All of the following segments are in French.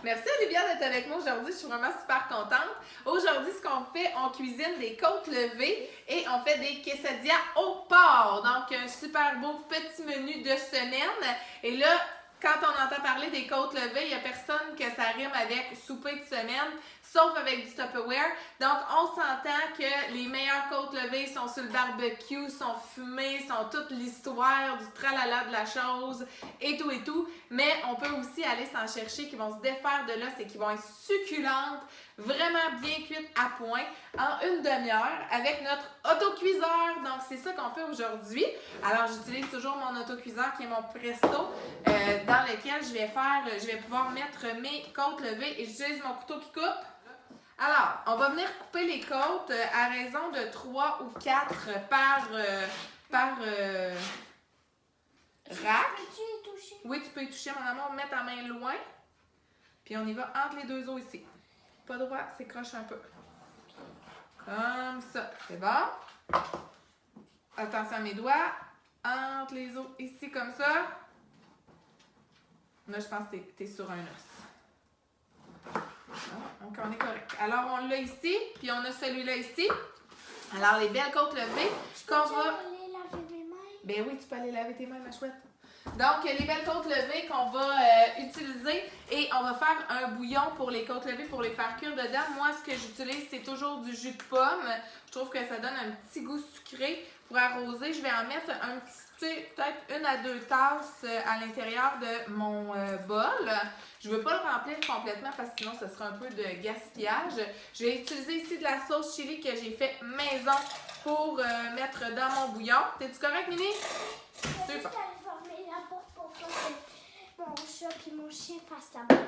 Merci Olivia d'être avec moi aujourd'hui, je suis vraiment super contente. Aujourd'hui, ce qu'on fait, on cuisine des côtes levées et on fait des quesadillas au porc. Donc, un super beau petit menu de semaine. Et là, quand on entend parler des côtes levées, il n'y a personne que ça rime avec souper de semaine, sauf avec du Tupperware. Donc, on s'entend que les meilleures côtes levées sont sur le barbecue, sont fumées, sont toute l'histoire du tralala de la chose et tout. Mais on peut aussi aller s'en chercher qui vont se défaire de l'os et qui vont être succulentes, vraiment bien cuites à point en une demi-heure avec notre autocuiseur. Donc, c'est ça qu'on fait aujourd'hui. Alors, j'utilise toujours mon autocuiseur qui est mon Presto dans lequel je vais pouvoir mettre mes côtes levées et j'utilise mon couteau qui coupe. Alors, on va venir couper les côtes à raison de 3 ou 4 par rack. Peux-tu y toucher? Oui, tu peux y toucher, mon amour. Mets ta main loin. Puis on y va entre les deux os ici. Pas droit, c'est croche un peu. Comme ça. C'est bon? Attention à mes doigts. Entre les os ici, comme ça. Là, je pense que t'es sur un os. Donc, on est correct. Alors, on l'a ici, puis on a celui-là ici. Alors, les belles côtes levées qu'on va... aller laver mes mains? Ben oui, tu peux aller laver tes mains, ma chouette. Donc, les belles côtes levées qu'on va utiliser et on va faire un bouillon pour les côtes levées pour les faire cuire dedans. Moi, ce que j'utilise, c'est toujours du jus de pomme. Je trouve que ça donne un petit goût sucré. Pour arroser, je vais en mettre un petit, peut-être 1 à 2 tasses à l'intérieur de mon bol. Je ne veux pas le remplir complètement parce que sinon, ce sera un peu de gaspillage. Je vais utiliser ici de la sauce chili que j'ai fait maison pour mettre dans mon bouillon. T'es-tu correct, Mini? Super. Je vais fermer la porte pour pas que mon chat et mon chien fassent la bataille.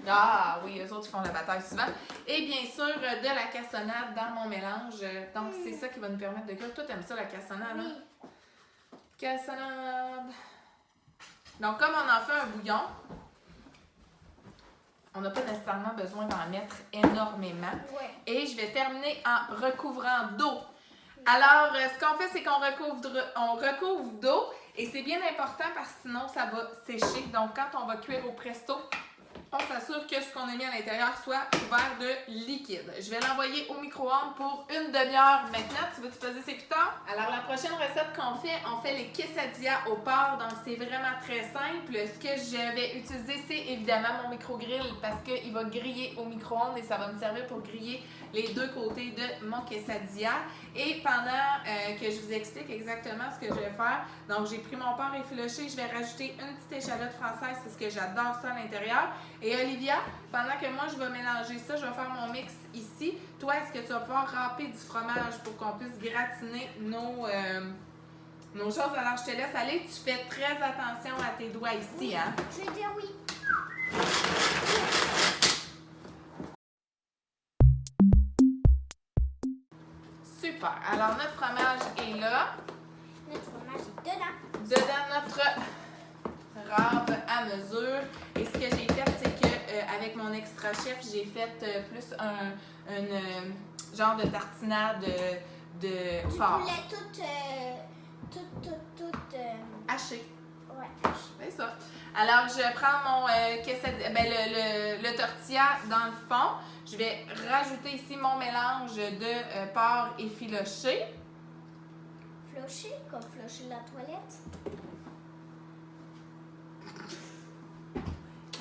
Ah oui, eux autres ils font la bataille souvent. Et bien sûr, de la cassonade dans mon mélange. Donc, c'est ça qui va nous permettre de cuire. Toi, t'aimes ça, la cassonade, hein? Oui. Cassonade. Donc, comme on en fait un bouillon, on n'a pas nécessairement besoin d'en mettre énormément. Ouais. Et je vais terminer en recouvrant d'eau. Alors, ce qu'on fait, c'est qu'on recouvre d'eau. Et c'est bien important parce que sinon, ça va sécher. Donc, quand on va cuire au presto, on s'assure que ce qu'on a mis à l'intérieur soit couvert de liquide. Je vais l'envoyer au micro-ondes pour une demi-heure maintenant. Tu veux-tu poser ces pitons? Alors, la prochaine recette qu'on fait, on fait les quesadillas au porc. Donc, c'est vraiment très simple. Ce que je vais utiliser, c'est évidemment mon micro-grill parce qu'il va griller au micro-ondes et ça va me servir pour griller les deux côtés de mon quesadilla. Et pendant que je vous explique exactement ce que je vais faire, donc j'ai pris mon porc effiloché, je vais rajouter une petite échalote française parce que j'adore ça à l'intérieur. Et Olivia, pendant que moi je vais mélanger ça, je vais faire mon mix ici. Toi, est-ce que tu vas pouvoir râper du fromage pour qu'on puisse gratiner nos choses? Alors je te laisse aller, tu fais très attention à tes doigts ici, hein? Je vais dire oui. Super. Alors notre fromage est là. Notre fromage est dedans. Dedans notre râpe à mesure. Et ce que j'ai fait, c'est que avec mon extra chef, j'ai fait plus un genre de tartinade de Du porc. poulet tout Haché. ouais. C'est ça. Alors, je prends mon le tortilla dans le fond. Je vais rajouter ici mon mélange de porc effiloché. Flocher, comme flocher de la toilette.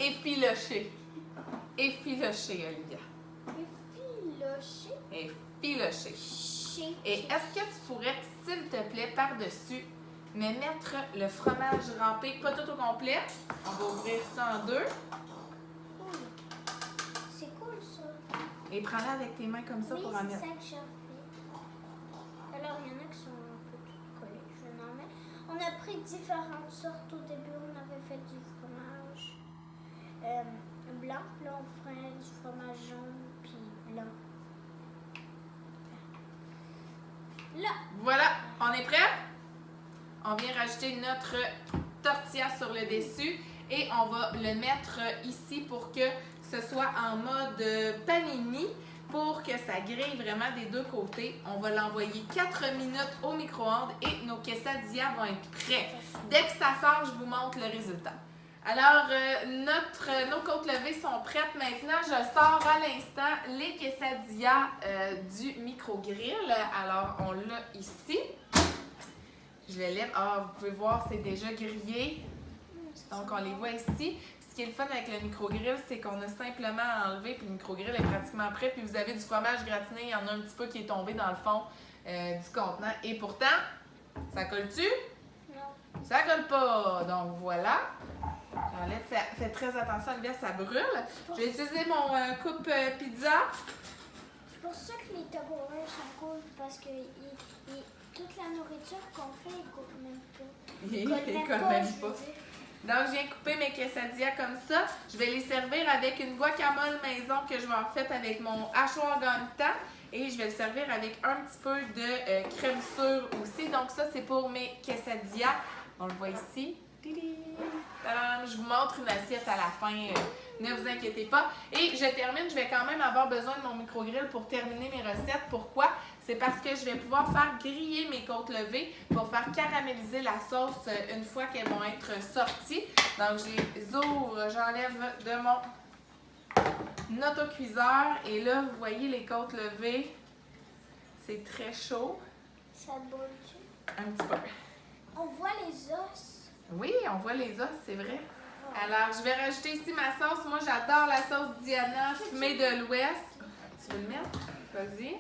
Effiloché. Effiloché, Olivia. Filocher. Effiloché. Et est-ce que tu pourrais, s'il te plaît, par-dessus, me mettre le fromage râpé, pas tout au complet. On va ouvrir ça en deux. Cool. C'est cool ça. Et prends-la avec tes mains comme ça Oui, pour en c'est mettre. ça que j'ai fait. Alors, il y en a qui sont un peu toutes collées. Je n'en mets. On a pris différentes sortes au début. On avait fait du fromage blanc. Là, on ferait du fromage jaune puis blanc. Là. Voilà, on est prêt? On vient rajouter notre tortilla sur le dessus et on va le mettre ici pour que ce soit en mode panini pour que ça grille vraiment des deux côtés. On va l'envoyer 4 minutes au micro-ondes et nos quesadillas vont être prêts. Dès que ça sort, je vous montre le résultat. Alors, nos côtes levées sont prêtes maintenant. Je sors à l'instant les quesadillas du micro-grill. Alors, on l'a ici. Je les lève. Ah, vous pouvez voir, c'est déjà grillé. Donc, on les voit ici. Ce qui est le fun avec le micro-grill, c'est qu'on a simplement enlevé, puis le micro-grill est pratiquement prêt. Puis vous avez du fromage gratiné, il y en a un petit peu qui est tombé dans le fond du contenant. Et pourtant, ça colle-tu? Non. Ça colle pas. Donc, voilà. J'enlève, fais très attention, Olivia, ça brûle. Je vais utiliser mon coupe pizza. C'est pour ça que les Tupperware sont cool, parce que toute la nourriture qu'on fait, ils coûtent même pas. Ils collent même pas. Donc, je viens couper mes quesadillas comme ça. Je vais les servir avec une guacamole maison que je vais avoir faite avec mon hachoir gagne-temps. Et je vais le servir avec un petit peu de crème sûre aussi. Donc, ça, c'est pour mes quesadillas. On le voit ici. Tadam! Je vous montre une assiette à la fin, ne vous inquiétez pas. Et je termine, je vais quand même avoir besoin de mon micro-grill pour terminer mes recettes. Pourquoi? C'est parce que je vais pouvoir faire griller mes côtes levées pour faire caraméliser la sauce une fois qu'elles vont être sorties. Donc, je les ouvre, j'enlève de mon autocuiseur. Et là, vous voyez les côtes levées, c'est très chaud. Ça brûle-tu? Un petit peu. On voit les os. Oui, on voit les os, c'est vrai. Alors, je vais rajouter ici ma sauce. Moi, j'adore la sauce Diana fumée de l'Ouest. Tu veux le mettre? Vas-y.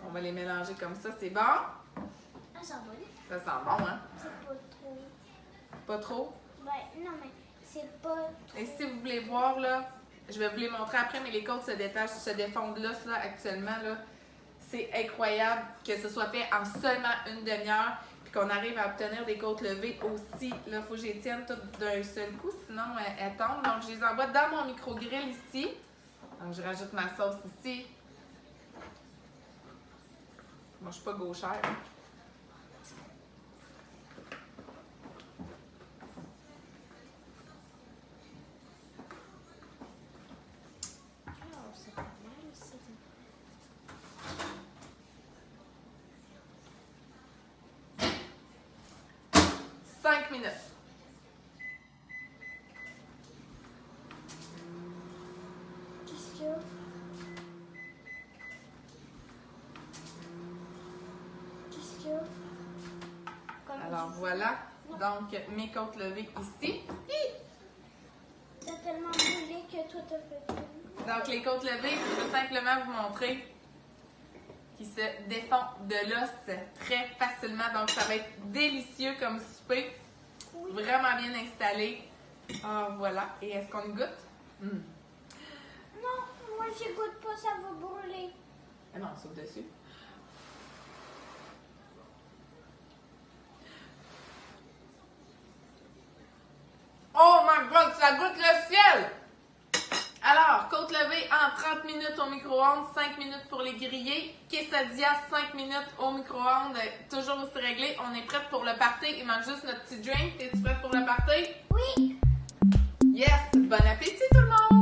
On va les mélanger comme ça, c'est bon? Ah, ça va. Ça sent bon, hein? C'est pas trop. Pas trop? Ben, non, mais c'est pas trop. Et si vous voulez voir, là, je vais vous les montrer après, mais les côtes se détachent, se défondent là, actuellement, là. C'est incroyable que ce soit fait en seulement une demi-heure. Qu'on arrive à obtenir des côtes levées aussi. Là, il faut que je les tienne toutes d'un seul coup, sinon elles tombent. Donc, je les envoie dans mon micro-grill ici. Donc, je rajoute ma sauce ici. Moi, je suis pas gauchère. Oh, c'est pas mal, c'est 5 minutes. Qu'est-ce qu'il y a? Qu'est-ce qu'il y a? Alors, voilà. Donc, mes côtes levées ici. T'as tellement brûlé que toi, t'as fait tout. Donc, les côtes levées, je vais simplement vous montrer qui se défont de l'os très facilement. Donc, ça va être délicieux comme souper. Oui. Vraiment bien installé. Ah, voilà. Et est-ce qu'on y goûte? Non, moi, j'y goûte pas, ça va brûler. Ah non, on saute dessus. Oh my God, ça goûte le ciel! Alors, côte levée en 30 minutes au micro-ondes, 5 minutes pour les griller. Quesadillas, 5 minutes au micro-ondes, toujours aussi réglé. On est prête pour le party. Il manque juste notre petit drink. Es-tu prête pour le party? Oui! Yes! Bon appétit tout le monde!